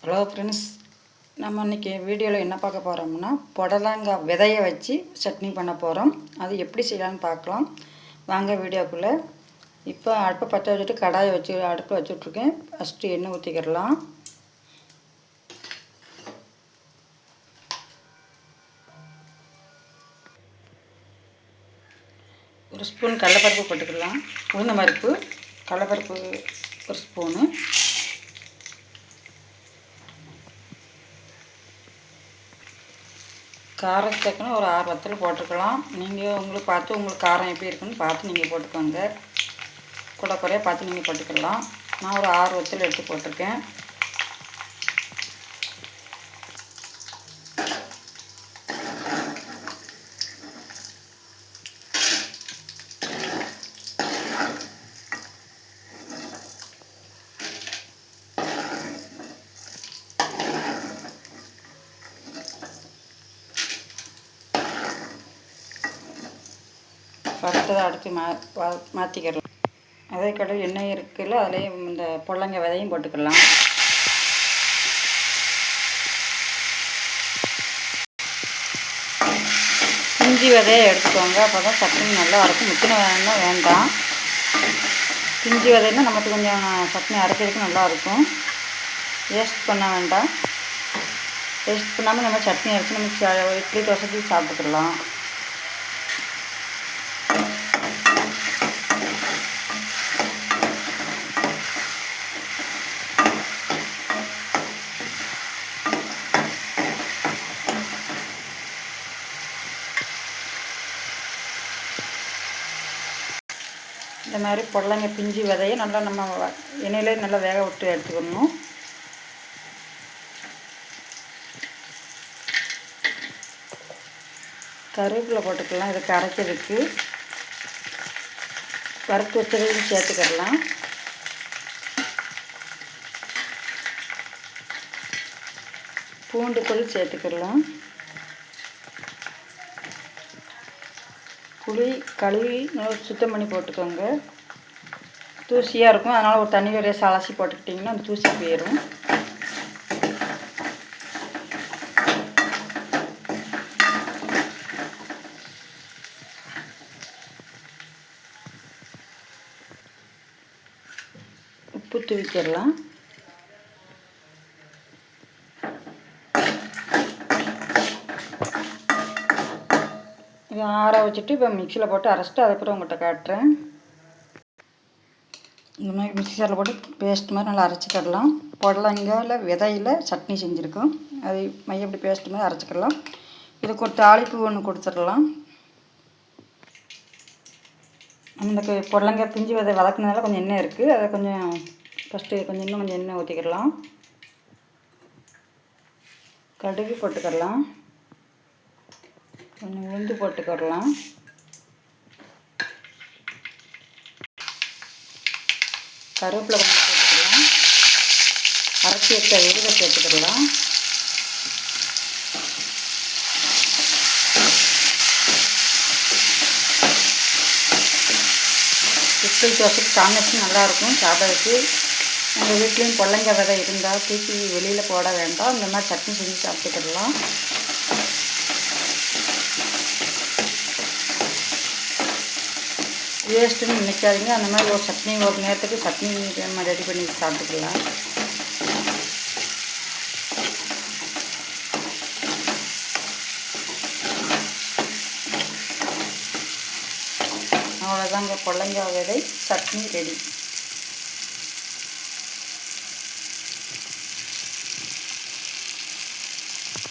Hello friends, நம்ம இன்றைக்கி வீடியோவில் என்ன பார்க்க போகிறோம்னா புடலங்காய் விதையை வச்சு சட்னி பண்ண போகிறோம். அது எப்படி செய்யலான்னு பார்க்கலாம் வாங்க வீடியோக்குள்ளே. இப்போ அடுப்பை பற்ற வச்சுட்டு கடாயை வச்சு அடுப்பில் வச்சுட்ருக்கேன். ஃபஸ்ட்டு எண்ணெய் ஊற்றிக்கிடலாம். ஒரு ஸ்பூன் கடலைப்பருப்பு போட்டுக்கலாம். உளுந்த பருப்பு, கடலைப்பருப்பு ஒரு ஸ்பூனு, காரம் சேர்க்கணும். ஒரு 6 வத்தல் போட்டுக்கலாம். நீங்கள் உங்களுக்கு பார்த்து உங்களுக்கு காரம் எப்படி இருக்குன்னு பார்த்து நீங்கள் போட்டுக்கோங்க. கூட குறைய பார்த்து நீங்கள் போட்டுக்கலாம். நான் ஒரு 6 வத்தல் எடுத்து போட்டிருக்கேன். அடுத்ததை அடுத்து மாற்றிக்கிடலாம். அதே கடல் எண்ணெய் இருக்குல்ல, அதுலேயும் இந்த புடலங்காய் விதையும் போட்டுக்கலாம். பிஞ்சி விதையை எடுத்துக்கோங்க, அப்போ தான் சட்னி நல்லா இருக்கும். முத்தின விதைன்னா வேண்டாம். பிஞ்சி விதைன்னா நமக்கு கொஞ்சம் சட்னி அரைக்கிறதுக்கு நல்லாயிருக்கும். வேஸ்ட் பண்ண வேண்டாம். வேஸ்ட் பண்ணாமல் நம்ம சட்னி அரைச்சி நம்ம இட்லி தோசைக்கு சாப்பிட்டுக்கலாம். இந்த மாதிரி புடலங்காய் பிஞ்சு விதையை நல்லா நம்ம எண்ணெயிலே நல்லா வேக விட்டு எடுத்துக்கணும். கருவேப்பிலை போட்டுக்கலாம். இதுக்கு அரைக்கிறதுக்கு வறுத்து வச்சதையும் சேர்த்துக்கிடலாம். பூண்டு தூள் சேர்த்துக்கிடலாம். புளி கழுவி நல்லா சுத்தம் பண்ணி போட்டுக்கோங்க. தூசியாக இருக்கும், அதனால் ஒரு தண்ணி வரைய அலசி போட்டுக்கிட்டிங்கன்னா அந்த தூசி போயிடும். உப்பு தூக்கிடலாம். இதை ஆற வச்சுட்டு இப்போ மிக்சியில் போட்டு அரைச்சிட்டு அதுக்கப்புறம் உங்கள்கிட்ட காட்டுறேன். இந்த மாதிரி மிக்சி ஜாரில் போட்டு பேஸ்ட் மாதிரி நல்லா அரைச்சிக்கிடலாம். புடலங்காயில் விதையில் சட்னி செஞ்சுருக்கோம். அது மையப்படி பேஸ்ட் மாதிரி அரைச்சிக்கிடலாம். இதுக்கு ஒரு தாளிப்பு ஒன்று கொடுத்துடலாம். அந்த புடலங்காய் பிஞ்சு விதை வதக்குனதால கொஞ்சம் எண்ணெய் இருக்குது. அதை கொஞ்சம் ஃபஸ்ட்டு இன்னும் கொஞ்சம் எண்ணெய் ஊற்றிக்கிடலாம். கடுகு போட்டுக்கிடலாம். கொஞ்சம் உளுந்து போட்டுக்கிடலாம். கருவேப்பிலை கொஞ்சம் சேர்த்துக்கலாம். அரைச்சி வச்ச விழுதை சேர்த்துக்கிடலாம். இட்லி தோசைக்கு காம்பினேஷன் நல்லாயிருக்கும் சாப்பிட்றதுக்கு. எங்கள் வீட்லேயும் புடலங்காய் விதை இருந்தால் தூக்கி வெளியில் போட வேண்டாம். இந்த மாதிரி சட்னி செஞ்சு சாப்பிட்டுக்கிடலாம். வேஸ்ட்டுன்னு நினைக்காதீங்க. அந்த மாதிரி ஒரு சட்னி ஒரு நேரத்துக்கு சட்னி நம்ம ரெடி பண்ணி சாப்பிட்டுக்கலாம். அவ்வளோதாங்க, புடலங்காய் விதை சட்னி ரெடி.